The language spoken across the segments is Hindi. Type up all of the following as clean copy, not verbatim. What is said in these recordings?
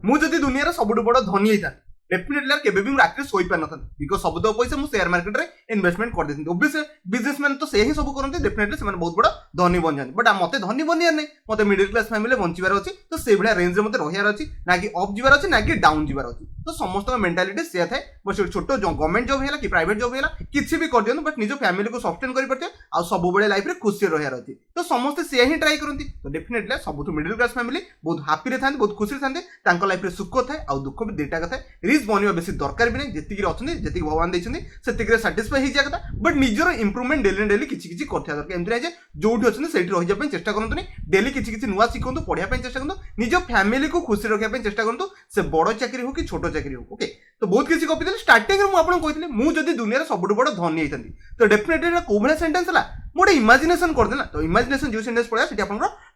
ମୁଁ ଯଦି ଦୁନିଆର ସବୁଠୁ ବଡ଼ ଧନୀ ହେଇଥାନ୍ତି डेफिनेटली केबे भी रात में सोई पार न बिकज सब तो पैसा मुझे शेयर मार्केट में इन्वेस्टमेंट कर देती ओबियसली बिजनेसमैन तो से ही सब करते डेफिनेटली से बहुत बड़ा धनी बन जाते बट मत धनी बनवार नहीं मत मिडिल क्लास फैमिली बचार अच्छी तो से भाया रेंज में मत रहार अच्छी ना कि अप जीवार अच्छी ना कि डाउन जीवार अच्छी तो समस्त मेंटालिटी से थाए बट छोट गवर्नमेंट जॉब है कि प्राइवेट जॉब है किसी भी कर दिखाँ बट निज फैमिली को सस्टेन कर सब लाइफ में खुशी रहार अच्छी तो समस्त से ही ट्राई करती तो डेफिनेटली सब मिडिल क्लास फैमिली बहुत हापी था बहुत खुशी था लाइफ में सुख थाए और दुख भी दुईटा था रिच बनवा बेसी दरकार भी नहीं जी अच्छी भगवान देखते साटिस्फाई हो जाए कथा बट निजर इंप्रूवमेंट डेली डेली किसी करता दरकार एमती नहीं जो अच्छे से रही चेष्टा करते डेली किसी नुआ शिखु पढ़ाई चेष्टा करूँ निज फैमिली को खुशी रखापी चेष्टा करूँ से बड़ चाकरी हो कि छोट चाकरी हो ओके तो बहुत किसी कपी स्टार्टिंग में मुझे मुझे दुनिया सब बड़ धनी होता तो डेफिनेटली कौ भाया सेन्टेन्स है मोटे इमेजिनेशन करदे ना तो इमेजिनेशन जो सेन्टेन्स पड़ा से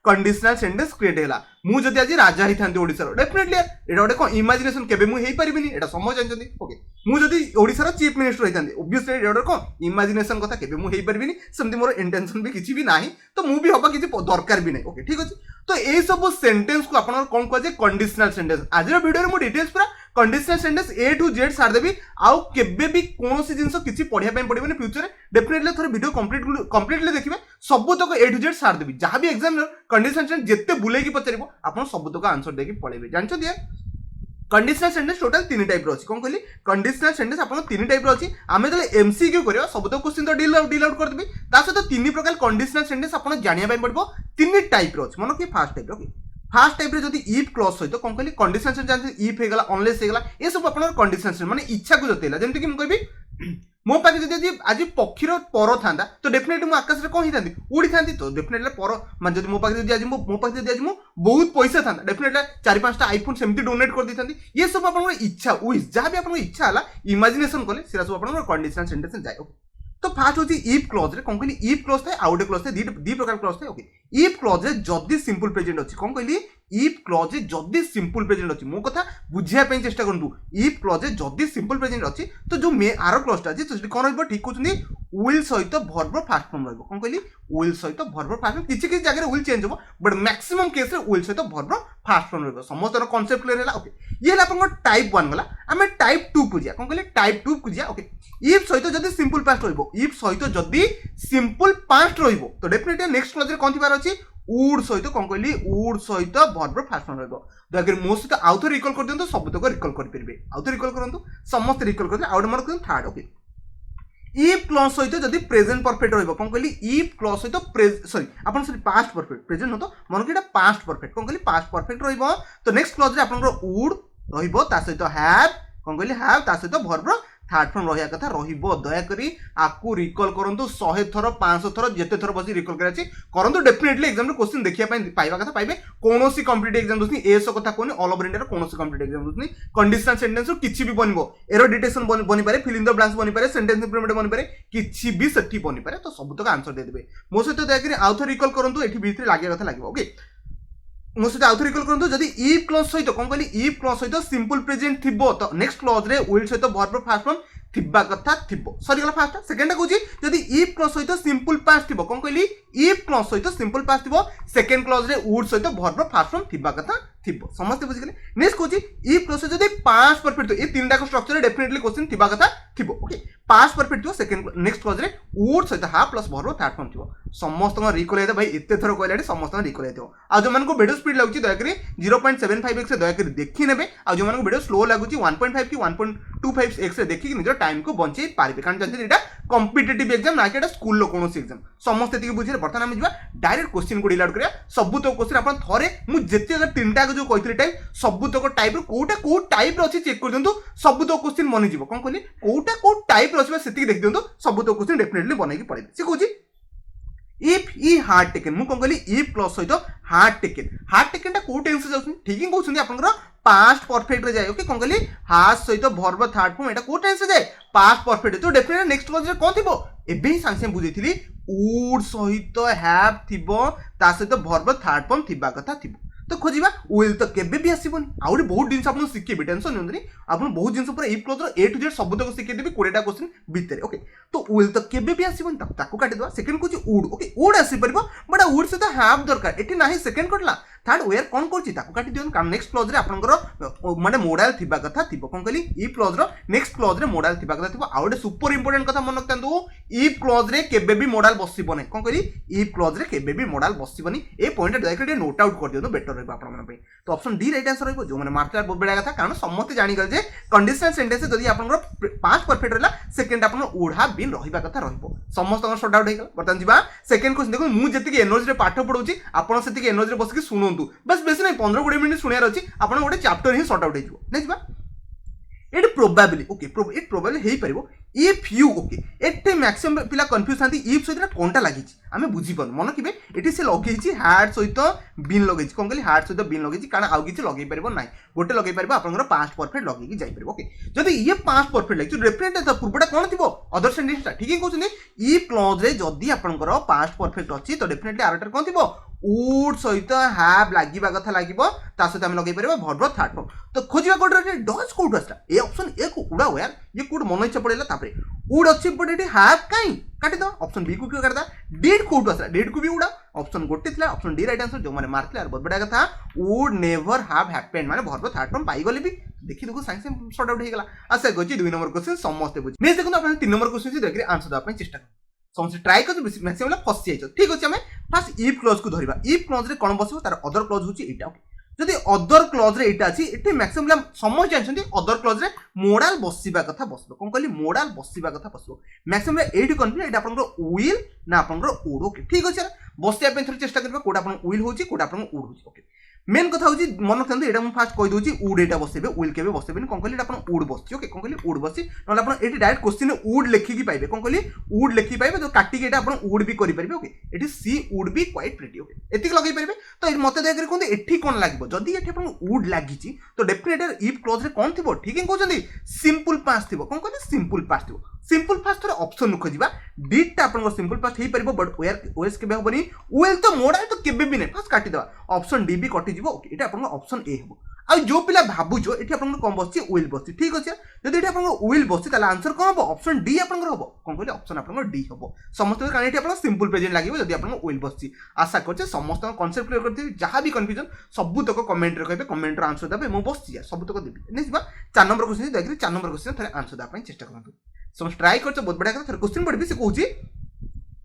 कंडीशनल सेन्टेन्स क्रिएट है मुझे आज राजा ही था ओडिशार डेफिनेटली एटा गोटे कौन इमेजिनेशन केबे मु हेई परिबिनी एटा समझ जानछन्ती ओके मु जदी ओडिशार चीफ मिनिस्टर होइतांती ऑब्वियसली एटा गोटे कौन इमेजिनेशन कथा केबे मु हेई परिबिनी सेमती मोर इंटेंशन भी किछि भी नाही तो मु भी हबा किछि दरकार भी नाही ओके ठीक अछि तो ए सब सेंटेंस को आपन कोन कहजे कंडीशनल सेंटेंस आज वीडियो रे मु डिटेल्स पूरा conditional sentence A to Z सार देबी आउ केबे भी कोनोसी जिंस किछि पढिया पय पडिबनी फ्यूचर रे डेफिनेटली थोर वीडियो कंप्लीटली देखिबे सब तक ए टू जेड सार देबी जहां भी एग्जाम कंडीशनल सेंटेंस जत्ते बुले की पचरिबो आपन सब तक आंसर देके पळेबे जानछो दिया कंडीशनल सेंटेंस टोटल 3 टाइप रो अछि कोन कहली कंडीशनल सेंटेंस आपन 3 टाइप रो अछि आमे तले एमसीक्यू करियो सब तो क्वेश्चन तो डील आउट कर देबी ता सहित 3 प्रकार कंडीशनल सेंटेंस आपन जानिया पय पड़बो 3 टाइप रो अछि मानो कि first type okay first type रे जदी इफ क्लॉज सहित कोन कहली कंडीशनल सेंटेंस जानते इफ हेगला अनलेस हेगला ए सब आपन कंडीशनल सेंटेंस माने इच्छा को जतेला जेमति कि म कहबी मो पाखे जदि आज पक्षीर पर था तो डेफिनेटली मु आकाश रे कोन ही थांती उड़ी थांती तो डेफिनेटली पर माने जदि मो पाखे जदि आज मो पाखे जदि आज मु बहुत पैसा था डेफिनेटली 4-5टा आईफोन सेमती डोनेट कर दी थांती ये सब आपन इच्छा विश जहां भी आपन इच्छा हला इमेजिनेशन करले सेरा सब आपन कंडीशनल सेंटेंस जाय ओके तो फर्स्ट होची इफ क्लॉज रे कोन कहली इफ क्लॉज थाए आउट क्लॉज थाए दी प्रकार क्लॉज थाए ओके इफ क्लॉज रे जदी सिंपल प्रेजेंट अछि कोन कहली इफ क्लॉज रे जदी सिंपल प्रेजेंट अछि मो कथा बुझिया पे चेष्टा करंतु इफ क्लॉज रे जदी सिंपल प्रेजेंट अछि तो जो मे आरो क्लॉज ता अछि तो कोन रहबो ठीक कहउछनी विल सहित वर्ब फर्स्ट फॉर्म रहबो कोन कहली विल सहित वर्ब फर्स्ट फॉर्म किछि किछि जगह रे विल चेंज हो बट मैक्सिमम केस रे विल सहित वर्ब फर्स्ट फॉर्म रहबो समस्त कांसेप्ट क्लियर हैला ओके ये हला अपन टाइप 1 गला हमें टाइप 2 को जिया कोन कहली टाइप 2 को जिया ओके इफ सहित जदी सिंपल पास्ट रहबो इफ सहित जदी सिंपल पास्ट रहबो तो डेफिनेटली नेक्स्ट क्लॉज रे कोन थिबार अछि वुड सहित कोन कहली वुड सहित वर्ब फर्स्ट फॉर्म रहबो अगर मो सहित आउथर रिकॉल कर दियंतो सब तक रिकॉल कर परबे आउथर रिकॉल करंतु समस्त रिकॉल करते out mark third okay if clause सहित जदी प्रेजेंट परफेक्ट रहबो कोन कहली इफ क्लॉज सहित सॉरी आपन सॉरी पास्ट परफेक्ट प्रेजेंट न तो मन केटा पास्ट परफेक्ट कोन कहली पास्ट परफेक्ट रहबो तो नेक्स्ट क्लॉज रे आपन वुड रहबो ता सहित हैव कोन कहली हैव ता सहित वर्ब थर्ड फॉर्म रहिया कथा रहिबो दया करी आकु रिकॉल करंतु 100 थर 500 थर जते थर बसी रिकॉल कराची करंतु डेफिनेटली एग्जाम रे क्वेश्चन देखिया पाइबा कथा पाइबे कोनोसी कॉम्पिटिटिव एग्जाम दोसनी एसो कथा कोनी ऑल ओवर इंडिया रे कोनोसी कॉम्पिटिटिव एग्जाम दोसनी कंडीशनल सेंटेंस किछि भी बनबो एरर डिटेक्शन बनि पारे फिल इन द ब्लैंक्स बनि पारे सेंटेंस इंप्रूवमेंट बनि पारे किछि भी सेठी बनि पारे तो सब तक आंसर दे देबे मो सहित दया करी आउथर रिकॉल करंतु एठी भीतर लागिया कथा लागिबो ओके मो सहित आउथर रिकॉल करंतु जदी इफ क्लॉज सहित कोन कहली इफ क्लॉज सहित सिंपल प्रेजेंट थिबो तो नेक्स्ट क्लॉज रे विल सहित वर्ब फर्स्ट फॉर्म थिबा कथा थिबो सॉरी गला फर्स्ट सेकंड कहूची जदी इफ क्लॉज सहित सिंपल पास्ट थिबो कोन कहली इफ क्लॉज सहित सिंपल पास्ट थिबो सेकंड क्लॉज रे वुड सहित वर्ब फर्स्ट फॉर्म थिबा कथा थिबो समस्त बुझि गेले नेक्स्ट कहूची इफ क्लॉज सहित जदी पास्ट परफेक्ट तो ए तीनटा को स्ट्रक्चर रे डेफिनेटली क्वेश्चन थिबा कथा थिबो ओके पास्ट परफेक्ट थिबो सेकंड नेक्स्ट क्लॉज रे वुड सहित half plus verb third form थिबो समस्त को रिकॉल हेते भाई एते थरो कहलाडी समस्त को रिकॉल हेतो आ जो मन को वीडियो स्पीड लागुची दया करी 0.75x से दया करी देखि नेबे आ जो मन को वीडियो स्लो लागुची 1.5 की 1.25x से देखि निजर टाइम को बंचै पारिबे कारण जंती एटा कॉम्पिटिटिव एग्जाम ना कि एटा स्कूल लो कोनोसी एग्जाम समस्त एति बुझिरे बर्तन हम जिबा डायरेक्ट क्वेश्चन को डिलाउट करिया सब तो क्वेश्चन अपन थरे मु जेते अगर तीनटा को जो कहितले टाइप सब तो टाइप रो कोटा को टाइप रो अछि चेक कर दियंतु सब तो क्वेश्चन बनि जिवो कोन कहली कोटा को टाइप रो अछि सेति देख दियंतु सब तो क्वेश्चन डेफिनेटली बनै कि पड़े से कहूची इफ ई हार्ड टेकन मु कोन कहली इफ क्लॉज सहित हार्ड टेकन टा को टेंस से जाउछन ठीक ही कहउछन आपनकर पास्ट परफेक्ट रे जाय ओके कोन कहली हास सहित वर्ब थर्ड फॉर्म एटा को टेंस से जाय पास्ट परफेक्ट तो डेफिनेटली नेक्स्ट क्लॉज रे कोन थिबो एबे ही सांसे बुझैथिली वुड सहित हैव थिबो ता सहित वर्ब थर्ड फॉर्म थिबा कथा थिबो तो खोजिबा विल तो केबे भी आसीबोनी आउरी बहुत जिंस आपन शिखेबी टेंशन नियंतनी आपन बहुत जिंस ऊपर इफ क्लॉज रो ए टू जेड सब तक शिखे देबी 20 टा क्वेश्चन भीतर ओके तो विल तो केबे भी आसीबोनी ताको काटी दवा second Kochi would okay would आसी परबो बट वुड से तो हैव दरकार एठी नाही सेकंड कटला थर्ड वेयर कोन करछि ताको काटी दियन कारण नेक्स्ट क्लॉज रे आपनकर माने मोडाल थिबा कथा थिबो कोन कहली इफ क्लॉज रो नेक्स्ट क्लॉज रे मोडाल थिबा कथा थिबो आउडे सुपर इंपोर्टेंट कथा मन रखतंतु इफ क्लॉज रे केबे भी मोडाल बसिबो नै कोन कहली इफ क्लॉज रे केबे भी मोडाल बसिबोनी ए पॉइंट डायरेक्टली नोट आउट कर दियन बेटर रहबो आपन मन पे तो ऑप्शन डी राइट आंसर रहबो जो माने मार्कर बहुत बड़ा कथा कारण समस्त जानि गल जे कंडीशनल सेंटेंस जदी आपनकर पांच परफेक्ट रहला सेकंड आपन वुड हैव बीन रहिबा कथा रहबो समस्त शॉर्ट आउट हेगला बर्तन जिबा सेकंड क्वेश्चन देखो मु जति एनर्जी रे पाठ पढौची आपन सेति एनर्जी रे बस के सुनंतु बस बेसी नहीं 15-20 मिनिट सुनियार अछि आपन गोटे चैप्टर ही सॉर्ट आउट हे जिवो नै जिबा it probably okay it probably हे परिबो इफ यू ओके एटे मैक्सिमम पिला कंफ्यूज थांती इफ सहित कोनटा लागि छि आमे बुझी पन मन किबे एटी से लगै छि हार्ट सहित बीन लगै छि कोन कहली हार्ट सहित बीन लगै छि कारण आउ किछि लगै परिबो नै गोटे लगै परिबो आपनकर पास्ट परफेक्ट लगै कि जाई परिबो ओके जदी ये पास्ट परफेक्ट लागि डेफिनेटली त पूर्वटा कोन थिबो अदर सेंटेंसटा ठीक है कहउछनी इफ क्लॉज रे जदी आपनकर पास्ट परफेक्ट अछि तो डेफिनेटली आरटर कोन थिबो वुड सहित हैव लागिबा कथा लागिबो ता सहित हम लगै परिबो वर्ब थर्ड फॉर्म तो खोजिबा कोड रे डज कोड असला ए ऑप्शन ए को उडा यार ये कोड मन इच्छा पड़ेला तापरे वुड अछि बट एटी हैव काई काटी दो ऑप्शन बी को क्यों करदा डिड कोड असला डिड को भी उडा ऑप्शन गोटे थिला ऑप्शन डी राइट आंसर जो माने मारथले यार बहुत बड़ा कथा वुड नेवर हैव हैपेंड माने वर्ब थर्ड फॉर्म पाई गले भी देखि देखो साइंस से सॉर्ट आउट हे गेला आशा गोची 2 नंबर क्वेश्चन समस्त बुझ नेक्स्ट देखो अपन 3 नंबर क्वेश्चन से देखि आंसर दा पई चेष्टा कर समस्त ट्राई कर मैक्सिमम फसी जाइछो ठीक अछि हमें फर्स्ट इफ क्लॉज को धरिबा इफ क्लॉज रे कोन बसिबो तार अदर क्लॉज होची एटा ओके जदि अदर क्लॉज रे एटा अछि एठी मैक्सिमम समझ जानछन्ती अदर क्लॉज रे मोडाल बसिबा कथा बसबो कोन कहली मोडाल बसिबा कथा बसबो मैक्सिमम एठी कन्फ्यूज एटा आपनकर विल ना आपनकर वुड ओके ठीक अछि बसिया पे थोड़ी चेष्टा करबा कोडा आपन विल होची कोडा आपन वुड होची ओके मेन कथा होची मन रखंतु एटा हम फास्ट कहि दोची वुड एटा बसेबे विल केबे बसेबे कोन कहली आपन वुड बसची ओके कोन कहली वुड बसची नले आपन एटी डायरेक्ट क्वेश्चन वुड लिखि की पाइबे कोन कहली वुड लिखि पाइबे तो काटी के एटा आपन वुड भी करि परिबे ओके एटी she would be quite pretty okay एतिक लगै परिबे तो मते देख रे कोन एठी कोन लागिबो जदी एठी आपन वुड लागिची तो डेफिनेटली इफ क्लॉज रे कोन थिबो ठीक है कहउछन्ती सिंपल पास्ट थिबो कोन कहली सिंपल पास्ट थिबो सिंपल पास्ट थोड़ा ऑप्शन खोजिबा डिड ता आपन सिंपल पास्ट हे परिबो बट वेयर ओएस केबे होबनी विल तो मोडा तो केबे भी नै फास्ट काटी देबा ऑप्शन डी भी कटि जिवो ओके एटा आपन ऑप्शन ए हेबो आ जो पिला भाबुचो एठी आपन कोन बसची विल बसची ठीक अछि जदि एठी आपन विल बसची ताले आंसर कोन होबो ऑप्शन डी आपन होबो कोन कहले ऑप्शन आपन डी होबो समस्त कारण एठी आपन सिंपल प्रेजेंट लागिबो जदि आपन विल बसची आशा करछे समस्त कांसेप्ट क्लियर करथि जहां भी कंफ्यूजन सब तक कमेंट रे कहबे कमेंट रो आंसर देबे मो बसची सब तक देबी नेक्स्ट 4 नंबर क्वेश्चन देखि 4 नंबर क्वेश्चन थरे आंसर दा पई चेष्टा करंतु सम ट्राई करछो बहुत बड़ा थरे क्वेश्चन पढबी से कहूची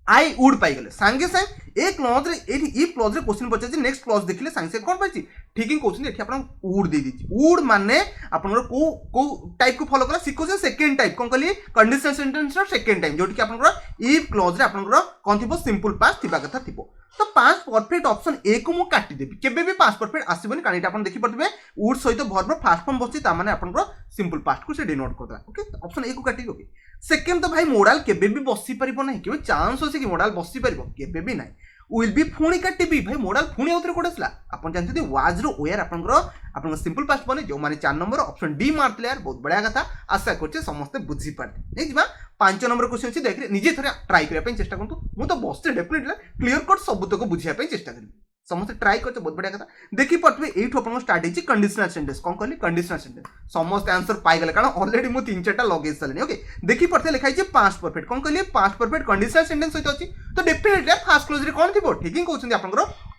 आई वुड पाई गले सांगे सांग एक क्लॉज रे एठी इफ क्लॉज रे क्वेश्चन पचाछि नेक्स्ट क्लॉज देखिले सांगे से कोन पाइछि ठीक ही क्वेश्चन एठी आपन वुड दे दिछि वुड माने आपन को टाइप को फॉलो करा सिक्वेंस सेकंड टाइप कोन कहली कंडीशनल सेंटेंस रो सेकंड टाइम जोटी कि आपन इफ क्लॉज रे आपन कोन थिबो सिंपल पास्ट थिबा कथा थिबो तो पांच परफेक्ट ऑप्शन ए को मु काटी देबी केबे भी पांच परफेक्ट आसीबनी कारण एटा आपन देखि पड़तबे वुड सहित वर्ब फास्ट फॉर्म बसछि ता माने आपन सिंपल पास्ट को से डिनोट करदा ओके ऑप्शन ए को काटी ओके सेकंड तो भाई मोडाल केबे भी बसी परिबो नै केबे चांस होसे कि मोडाल बसी परिबो केबे भी नै विल बी फुणी काटिबी भाई मोडाल फुणी आउतरे कोड असला आपन जानथि वाज रो वेयर आपन सिंपल पास्ट बने जो माने 4 नंबर ऑप्शन डी मारतले यार बहुत बढ़िया कथा आशा करछे समस्त बुझी पारते नै जिबा 5 नंबर क्वेश्चन अछि देख निजे थरे ट्राई करिया पे चेष्टा करंतु मु तो बसते डेफिनेटली क्लियर कट सब तक बुझिया पे चेष्टा करिबी समस्त ट्राई करछे बहुत बढ़िया कथा देखि पटबे एठो अपन स्टार्ट हिची कंडीशनल सेंटेंस कोन कहली कंडीशनल सेंटेंस समस्त आंसर पाई गेले कारण ऑलरेडी मु 3-4टा लगे सलेनी ओके देखि पटते लिखाई छै पास्ट परफेक्ट कोन कहली पास्ट परफेक्ट कंडीशनल सेंटेंस होइत अछि तो डेफिनेटली फास्ट क्लोज रे कोन थिबो ठीक ही कहउछन्ती आपन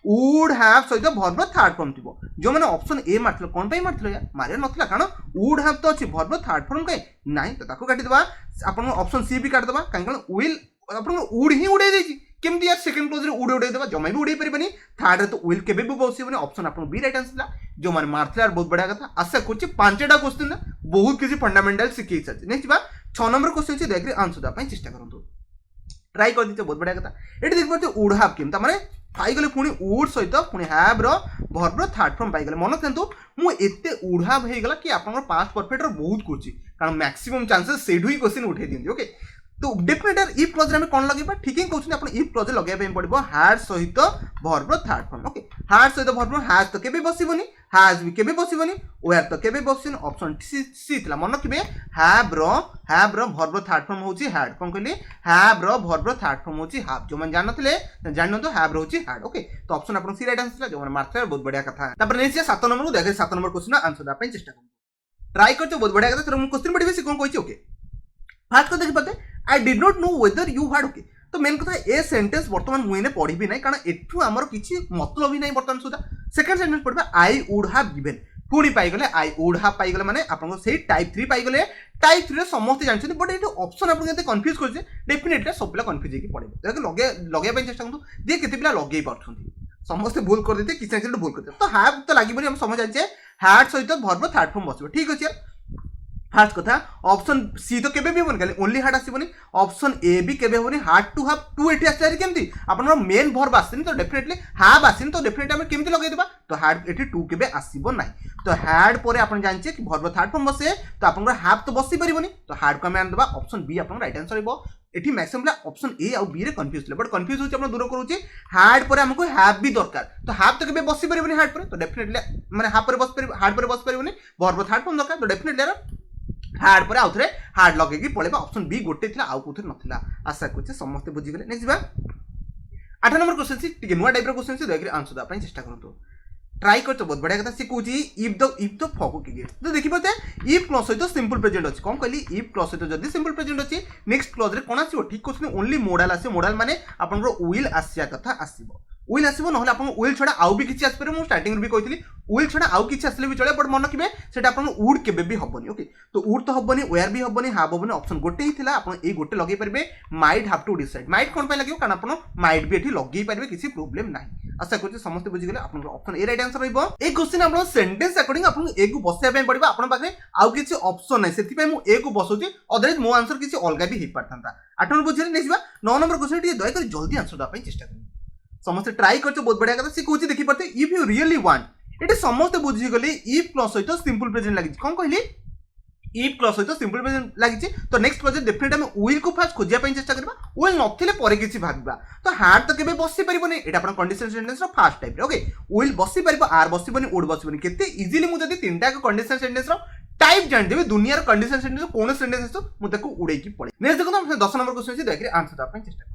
वुड हैव सहित वर्ब थर्ड फॉर्म थिबो जो माने ऑप्शन ए मारथलो कोन पई मारथलो यार मारे नथला कारण वुड हैव तो अछि वर्ब थर्ड फॉर्म कै नाही तो ताको काटी देबा आपन ऑप्शन सी भी काट देबा कारण विल आपन वुड ही उडे देछि केमती यार सेकंड क्लोज रे उडे देबा जमै भी उडे परिबनी थर्ड रे तो विल केबे भी बसिबनी ऑप्शन आपन बी राइट आंसर ला जो माने मारथला यार बहुत बढ़िया कथा आशा करछि पांचटा क्वेश्चन ना बहुत किछि फंडामेंटल सिखै छै नेक्स्ट बा 6 नंबर क्वेश्चन छै देख रे आंसर दा पई चेष्टा करंतु ट्राई कर दिते बहुत बढ़िया कथा एटी देख पड़ते वुड हैव केम ता माने पाई गले पुणी वुड सहित पुणी हैव रो वर्ब रो थर्ड फॉर्म पाई गले मन रखंतु मु एते वुड हैव हे गला कि आपन पास्ट परफेक्ट रो बहुत कुछि कारण मैक्सिमम चांसेस सेडु ही क्वेश्चन उठे दिंदी ओके तो डेफिनेटली इफ क्लॉज रे हम कोन लगेबा ठीक है कहउछन आपण इफ क्लॉज लगेबा पड़िबो हैड सहित verb third form okay had सहित वर्ब हैज तो केबे बसिबोनी हैज भी केबे बसिबोनी वेयर तो केबे बसिन ऑप्शन सी थिला मन रखिबे हैव रो वर्ब थर्ड फॉर्म होची हैड कोन कहली हैव रो वर्ब थर्ड फॉर्म होची हैव जो मन जानथले जानन तो हैव रो होची हैड ओके तो ऑप्शन आपण सी राइट आंसर थिला जो मन मारथले बहुत बढ़िया कथा तापर नेक्स्ट 7 नंबर को देखे 7 नंबर क्वेश्चन आंसर दा पई चेष्टा करू ट्राई करते बहुत बढ़िया कथा हम क्वेश्चन पढ़िबे से कोन कहछि ओके फास्ट को देखि पते I did not know whether you had okay तो मेन कथा ए सेंटेंस वर्तमान मुझे पढ़ी भी ना कारण एठू आमर किसी मतलब ही नहीं वर्तमान सुधा सेकंड सेंटेंस पढ़बा आई वुड हैव गिवन पुणी पाइगले आई वुड हैव पाइगले माने आपन से टाइप 3 पाइगले टाइप 3 रे समस्त जानछन बट एटू ऑप्शन आपन केते कंफ्यूज करछे डेफिनेटली सब पिला कंफ्यूज हेकी पड़े देखो लगे पे चेष्टा करु दे केते पिला लगे पारछंती समस्त भूल कर देते किसी ना भूल करते तो हैव तो लागिबनी हम समझ जानिछे हैड सहित वर्ब थर्ड फॉर्म बसबो ठीक अछि फास्ट कथा ऑप्शन सी तो केबे भी होबनी खाली ओनली हार्ड आसीबनी ऑप्शन ए भी केबे होबनी हार्ड टू हैव टू एठी आछारी केमती आपन मेन वर्ब आसीनी तो डेफिनेटली हैव आसीनी तो डेफिनेटली हम केमती लगाइ देबा तो हैड एठी टू केबे आसीबो नाही तो हैड परे आपन जानचे कि वर्ब थर्ड फॉर्म बसे तो आपन हैव तो बसी परिबनी तो हैड को हम आन देबा ऑप्शन बी आपन राइट आंसर हेबो एठी मैक्सिमम ऑप्शन ए और बी रे कंफ्यूज ले बट कंफ्यूज होची आपन दूर करूची हैड परे हमको हैव भी दरकार तो हैव तो केबे बसी परिबनी हैड परे तो डेफिनेटली माने हैव परे बस परिबनी हैड परे बस परिबनी वर्ब थर्ड फॉर्म दरकार तो डेफिनेटली हार्ड पर आउथरे हार्ड लगेगी पळेबा ऑप्शन बी गोटे थिला आउ कोथे नथिला आशा करछे समस्त बुझी गेले नेक्स्ट बा 8 नंबर क्वेश्चन सी टिके नुवा टाइप रो क्वेश्चन सी देखि आंसर दा पई चेष्टा करंतो ट्राई करतो बहुत बढ़िया कथा सी कहूची इफ द फॉको के गेट तो देखि पते इफ क्लॉज सहित सिंपल प्रेजेंट अछि कोन कहली इफ क्लॉज सहित जदी सिंपल प्रेजेंट अछि नेक्स्ट क्लॉज रे कोन आसीबो ठीक क्वेश्चन ओनली मॉडल आसे मॉडल माने आपन रो विल आसिया कथा आसीबो विल आसीबो नहले आपन विल छडा आउ भी किछि आसपरे मु स्टार्टिंग रे भी कहितली विल छडा आउ किछि आसले भी चले बट मन रखिबे सेटा आपन वुड केबे भी हबनी ओके तो वुड तो हबनी वेयर भी हबनी हाव हबनी ऑप्शन गोटे ही थिला आपन ए गोटे लगै परबे might have to decide might कोन पे लागियो कारण आपन माइट भी एठी लगै परबे किछि प्रॉब्लम नाही आशा करछि समस्त बुझि गेले आपन ऑप्शन ए राइट आंसर रहइबो ए क्वेश्चन आपन सेंटेंस अकॉर्डिंग आपन ए को बसया पे पड़िबा आपन पाखे आउ किछि ऑप्शन नै सेति पे मु ए को बसुची अदरवाइज मो आंसर किछि अलगा भी हे पारथांता 8 नंबर बुझिले नेसिबा 9 नंबर क्वेश्चन टी दया कर जल्दी आंसर दा पई चेष्टा कर समस्त ट्राई करछो बहुत बढ़िया कथा सी कहूची देखि परते इफ यू रियली वांट एटे समस्त बुझि गले इफ क्लॉज सहित सिंपल प्रेजेंट लागि कोन कहली इफ क्लॉज सहित सिंपल प्रेजेंट लागि तो नेक्स्ट प्रोजेक्ट डेफिनेटली हम विल को फास्ट खोजिया पई चेष्टा करबा विल नथिले परे किछि भागबा तो हार्ड तो केबे बसी परिबोनी एटा अपन condition sentence row first type रे ओके विल बसी परिबो आर बसीबोनी वुड बसीबोनी केते इजीली मु जदी तीनटा का कंडीशन सेंटेंस रो टाइप जान देबे दुनिया रो कंडीशन सेंटेंस कोन सेंटेंस तो मु ताको उड़ै की पड़े नेक्स्ट देखो हम 10 नंबर क्वेश्चन से देखि आंसर दा पई चेष्टा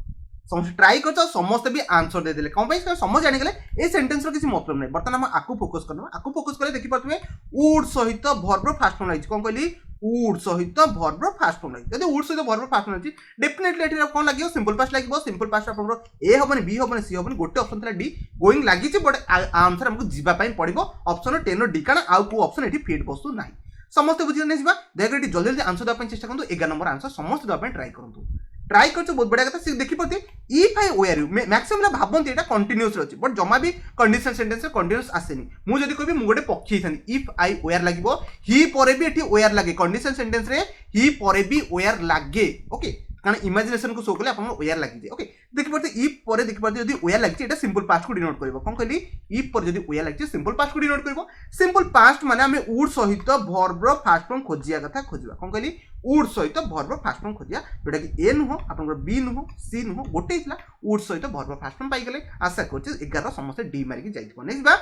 समस्त ट्राई करछो समस्त भी आंसर दे देले कोन पई समझ जानि गेले ए सेंटेंस रो किछि मतलब नै बर्तन हम आकु फोकस करनो आकु फोकस करे देखि पतमे वुड सहित वर्ब फास्ट फॉर्म लागि कोन कहली वुड सहित वर्ब फास्ट फॉर्म लागि यदि वुड सहित वर्ब फास्ट फॉर्म अछि डेफिनेटली एठी कोन लागियो सिंपल पास्ट लागियो सिंपल पास्ट आपन ए हबनी बी हबनी सी हबनी गोटे ऑप्शन थला डी गोइंग लागि छि बट आंसर हमको जिबा पई पड़िबो ऑप्शन 10 डी काना आउ को ऑप्शन एठी फिट बसु नाही समस्त बुझि नै जिबा देखि जल्दी जल्दी आंसर दा पई चेष्टा करंतु 11 नंबर आंसर समस्त दा पई ट्राई करंतु ट्राई करछो बहुत बढ़िया कथा देखि पते if I were you maximum भाबंती एटा कंटीन्यूअस रहछि बट जमा भी कंडीशन सेंटेंस रे कंटीन्यूअस आसेनी मु जदी कहबी मु गोटे पक्षी थानी इफ आई वेयर लागिबो ही परे भी एठी वेयर लागे कंडीशन सेंटेंस रे ही परे भी वेयर लागे ओके कारण इमेजिनेशन को शो करले आपन वेयर लागि जे ओके देखि पते इफ परे देखि पते जदी वेयर लागि एटा सिंपल पास्ट को डिनोट करबो कोन कहली इफ पर जदी वेयर लागि सिंपल पास्ट को डिनोट करबो सिंपल पास्ट माने हमें वुड सहित वर्ब फास्ट फॉर्म खोजिया कथा खोजिबा कोन कहली वुड सहित वर्ब फास्ट फॉर्म खोजिया जोटा कि ए नुह आपन बी नुह सी नुह गोटे हितला वुड सहित वर्ब फास्ट फॉर्म पाई गेले आशा करछ 11 समस्त डी मारि के जाइबो नेक्स्ट बा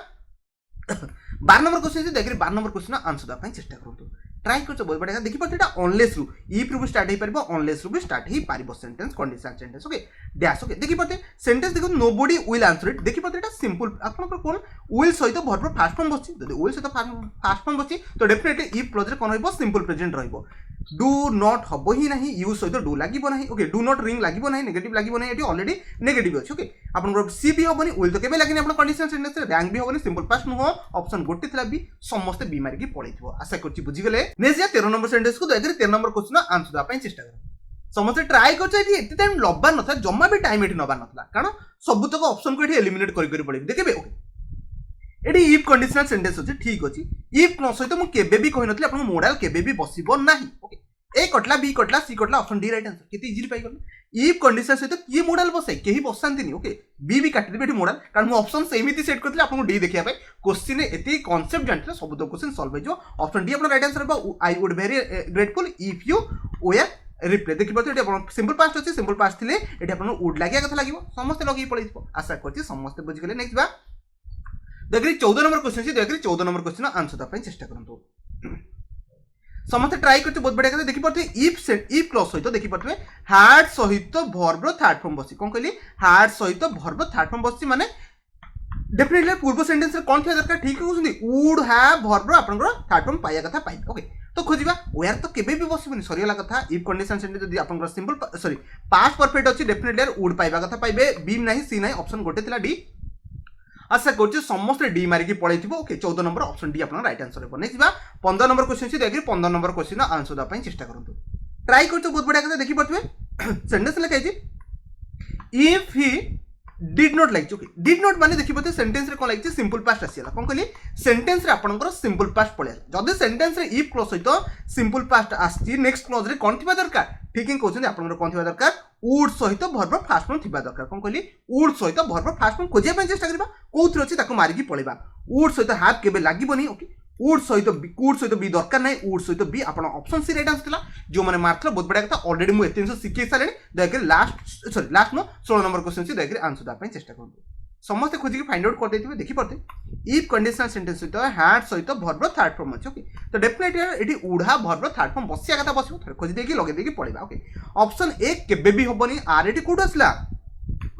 12 नंबर क्वेश्चन से देखि 12 नंबर क्वेश्चन आंसर दा पई चेष्टा करतो ट्राई करछो बहुत बढ़िया देखि पते एटा अनलेस रु इफ रु स्टार्ट हे परबो अनलेस रु भी स्टार्ट हे पारिबो sentence condition sentence okay dash okay देखि पते सेंटेंस देखो नोबडी विल आंसर इट देखि पते एटा सिंपल आपन कोन विल सहित वर्ब फास्ट फॉर्म बसि जदि विल सहित फास्ट फॉर्म बसि तो डेफिनेटली इफ क्लॉज रे कोन होइबो सिंपल प्रेजेंट रहइबो डू नॉट हबो ही नाही यू सहित डू लागिबो नाही ओके डू नॉट रिंग लागिबो नाही नेगेटिव लागिबो नाही एटी ऑलरेडी नेगेटिव अछि ओके आपन सी भी हबोनी विल तो केबे लागिनी आपन कंडीशन सेंटेंस रे रैंक भी हबोनी सिंपल पास्ट नुह ऑप्शन गोटे थिला भी समस्त बी मारि की पड़ैथिबो आशा करछि बुझि गेले नेक्स्ट 13 नंबर सेंटेंस को देखि 13 नंबर क्वेश्चन आंसर दा पई चेष्टा कर समस्त ट्राई करछ एटी एते टाइम लब्बा नथा जम्मा भी टाइम एटी नबा नथला कारण सब तक ऑप्शन को एटी एलिमिनेट करि करि पड़े देखबे okay eighty if conditional sentence अछि ठीक अछि इफ न सहित मु केबे भी कहि नथले आपन मॉडल केबे भी बसिबो नाही ओके ए कटला बी कटला सी कटला ऑप्शन डी राइट आंसर केते इजी पाई गल इफ कंडीशन सहित की मॉडल बसे केही बसांतिनी ओके बी भी काटि देबे मॉडल कारण मु ऑप्शन सेमिति सेट करथले आपन डी देखिया पाई क्वेश्चन एते कांसेप्ट जानथले सब तो क्वेश्चन सॉल्व हो जो ऑप्शन डी आपन राइट आंसर बा I would very grateful if you were reply देखि पाते एटी आपण सिंपल पास्ट अछि सिंपल पास्ट थिले एटी आपण वुड लागिया कथा लागिवो समस्त लगी पळै दिबो आशा करछि समस्त बुझि गेले नेक्स्ट बा देखि 14 नंबर क्वेश्चन अछि देखि 14 नंबर क्वेश्चन आंसर द पई चेष्टा करंतु समस्त ट्राई करते बहुत बढ़िया देखि पाते इफ क्लॉज सहित देखि पाते हैड सहित वर्ब रो थर्ड फॉर्म बसी कोन कहली हैड सहित वर्ब थर्ड फॉर्म बसी माने डेफिनेटली पूर्व सेंटेंस रे कोन थिया दरकार ठीक कहउछंदी वुड हैव वर्ब रो आपन थर्ड फॉर्म पाया कथा पाइ ओके तो खोजिबा वेयर तो केबे भी बसिबनी सरियला कथा इफ कंडीशन सेंटेंस जदी आपन सिंपल सॉरी पास्ट परफेक्ट अछि डेफिनेटली वुड पाइबा कथा पाइबे बी नाही सी नाही ऑप्शन गोटे थिला डी आशा करछि समस्त डी मारि की पळै थिबो ओके 14 नंबर ऑप्शन डी आपन राइट आंसर बनै जिबा 15 नंबर क्वेश्चन छी देखि 15 नंबर क्वेश्चन आंसर द पई चेष्टा करंतु ट्राई करतो बहुत बढ़िया कथा देखि पड़तबे सेंटेंस लिखाइ छी if he did not like okay did not माने देखि पते सेंटेंस रे कोन लाइक छी सिंपल पास्ट आसीला कोन कहली सेंटेंस रे आपनकर सिंपल पास्ट पळै जदि सेंटेंस रे इफ क्लॉज सहित सिंपल पास्ट आसी नेक्स्ट क्लॉज रे कोन थिबा दरकार ठीक है कहउछन आपनकर कोन थिबा दरकार वुड सहित वर्ब फास्ट फॉर्म थिबा दरकार कोन कहली वुड सहित वर्ब फास्ट फॉर्म खोजिया पय चेष्टा करबा कोथि अछि ताको मारि की पळेबा वुड सहित हैव केबे लागिबोनी ओके वुड सहित बी दरकार नाही वुड सहित बी आपण ऑप्शन सी राइट आंसर जो माने मारथला बहुत बढ़िया कथा ऑलरेडी मु एतेन सिखि सारे दयके लास्ट नो 16 नंबर क्वेश्चन सी दयके आंसर दा पय चेष्टा करबो समस्त खोजी के फाइंड आउट कर देथिबे देखि पड़ते इफ कंडीशनल सेंटेंस सहित हैड सहित वर्ब थर्ड फॉर्म अछि ओके तो डेफिनेटली एटी would have verb third form बसिया कथा बसिबो थरे खोजी देकी लगे देकी पड़ेबा ओके ऑप्शन ए केबे भी होबनी आर एटी कोड असला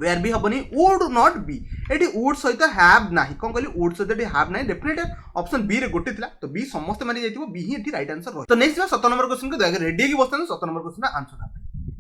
वेयर भी हबनी वुड नॉट बी एटी वुड सहित हैव नाही कोन कहली वुड सहित एटी हैव नाही डेफिनेटली ऑप्शन बी रे गोटे थिला तो बी समस्त माने जाइतिबो बी ही एटी राइट आंसर तो नेक्स्ट 17 नंबर क्वेश्चन को देख रेडी की बस्तन 17 नंबर क्वेश्चन आंसर ना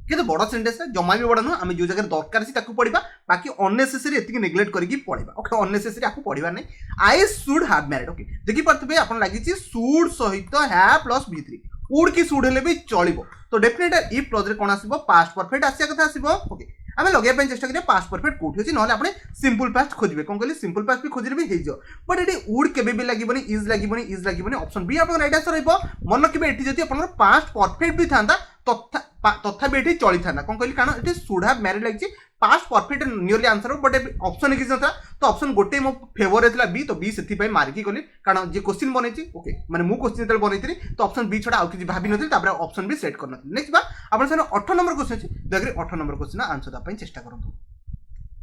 किंतु बड़ सेंटेंस जमा भी बड़ न हम जो जगह दरकार छी ताकू पढिबा बाकी अननेसेसरी एतिक नेग्लेक्ट करके पढिबा ओके अननेसेसरी आकू पढिबा नै I should have married okay देखि परतबे आपण लागि छी शुड सहित हैव प्लस बी3 वुड की शुड हेले भी चलिबो तो डेफिनेटली इफ क्लॉज रे कोन आसीबो पास्ट परफेक्ट आसिया कथा आसीबो ओके आमे लगे पे चेष्टा करिया पास्ट परफेक्ट कोठी अछि नहले आपने सिंपल पास्ट खोजिबे कोन कहली सिंपल पास्ट भी खोजिले भी हे जो बट एटी वुड केबे भी लागिबोनी इज लागिबोनी ऑप्शन बी आपन राइट आंसर रहइबो मन केबे एटी जति आपन पास्ट परफेक्ट भी थांदा तथा भी एटी चली थांदा कोन कहली कारण एटी शुड हैव मैरिड लागिछि past perfect nearly answer but option किछ नथा तो ऑप्शन गोटे मो फेवर रे थिला बी तो बी सेति पय मार्की कोली कारण जे क्वेश्चन बनेछि ओके माने मु क्वेश्चन तेल बनेथिली तो ऑप्शन बी छडा आ किछ भाबी नथिल तापर ऑप्शन बी सेट करनथिल नेक्स्ट बा आपण सने 18 नंबर क्वेश्चन अछि देखि 18 नंबर क्वेश्चन आंसर दा पय चेष्टा करंतु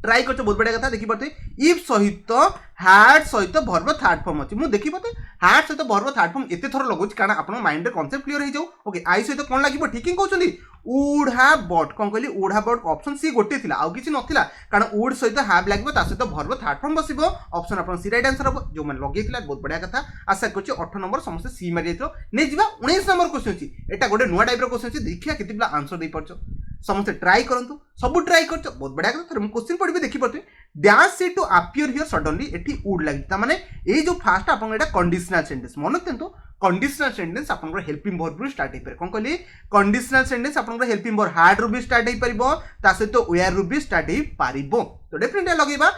ट्राई करछो बहुत बढ़िया कथा देखि पड़ते इफ सहित हैड सहित वर्ब थर्ड फॉर्म अछि मु देखि पते हैड सहित वर्ब थर्ड फॉर्म एते थर लगुच कारण आपन माइंड रे कांसेप्ट क्लियर हे जाऊ ओके आई सहित कोन लागिबो ठीक है कहउछंदी वुड हैव बॉट कोन कहली would have bought option C गोटे थिला आ किछि नथिला कारण वुड सहित हैव लागिबो ता सहित वर्ब थर्ड फॉर्म बसिबो ऑप्शन आपन सी राइट आंसर हो जो मन लगेथिला बहुत बढ़िया कथा आशा करछि 18 नंबर समस्त सी मारि जेतो नै जिबा 19 नंबर क्वेश्चन अछि एटा गोटे नुवा टाइप रो क्वेश्चन अछि देखिया केतिबला आंसर दे परछो समस्त ट्राई करंतु सब ट्राई करछो बहुत बढ़िया कथा थर क्वेश्चन पढिबे देखि परते dash see to appear here suddenly एठी वुड लागि ता माने ए जो फास्ट आपन एटा कंडीशनल सेंटेंस मन रखंतु कंडीशनल सेंटेंस आपन हेल्पिंग वर्ब रु स्टार्ट हे पर कोन कहली कंडीशनल सेंटेंस आपन हेल्पिंग वर्ब हैड रु भी स्टार्ट हे परिबो ता सहित वेयर रु भी स्टार्ट हे परिबो तो डेफिनेटली लगेबा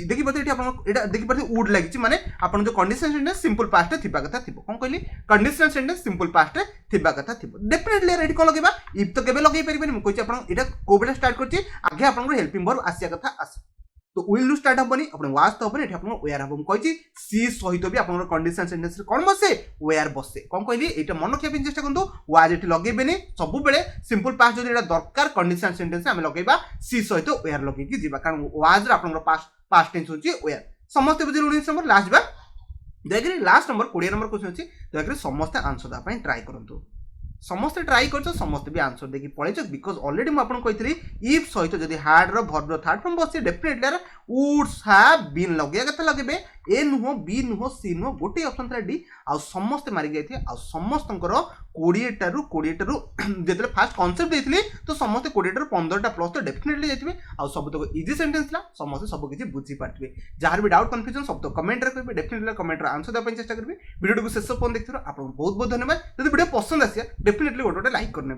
देखि पते एठी आपन एटा देखि पते वुड लागिछि माने आपन जो कंडीशनल सेंटेंस सिंपल पास्ट थिबा कथा थिबो कोन कहली कंडीशनल सेंटेंस सिंपल पास्ट थिबा कथा थिबो डेफिनेटली रेडी कोन लगेबा इफ तो केबे लगेई परिबेनी मु कहछि आपन एटा कोबेला स्टार्ट करछि आगे आपन हेल्पिंग वर्ब आसिया कथा आस तो विल रु स्टार्ट हबनी अपन वाज तो हबनी एठी अपन वेयर हबम कहछि सी सहित भी अपन कंडीशनल सेंटेंस रे कोन बसे वेयर बसे कोन कहली एटा मन रखिया पिन चेष्टा करंतु वाज एठी लगेबेनी सब बेले सिंपल पास्ट जदि एटा दरकार कंडीशनल सेंटेंस हम लगेबा सी सहित वेयर लगे कि जिबा कारण वाज रे अपन पास्ट टेंस होछि वेयर समस्त बुझिल 19 नंबर लास्ट बा देखि लास्ट नंबर 20 नंबर क्वेश्चन अछि देखि समस्त आंसर दा पय ट्राई करंतु समस्त ट्राई करछो समस्त भी आंसर देखि पळेछो बिकॉज़ ऑलरेडी म आपन कहितली इफ सहित जदि हैड रो वर्ब रो थर्ड फॉर्म बसे डेफिनेटली वुड्स हैव बीन लगे कथा लगेबे ए नुहो बी नुहो सी नुहो गोटे ऑप्शन था डी आ समस्त मारि जाइथे आ समस्तंकर 20 टारु जेतले फास्ट कांसेप्ट देथिले तो समस्त 20 टारु 15 टा प्लस तो डेफिनेटली जाइथिबे आ सब तो इजी सेंटेंस ला समस्त सब किछि बुझी पारथिबे जार भी डाउट कंफ्यूजन सब तो कमेंट रे करबे डेफिनेटली कमेंट रे आंसर देबा चेष्टा करबे वीडियो को शेष पन देखथिरो आपन बहुत बहुत धन्यवाद यदि वीडियो पसंद आसिया डेफिनेटली गोटे लाइक करने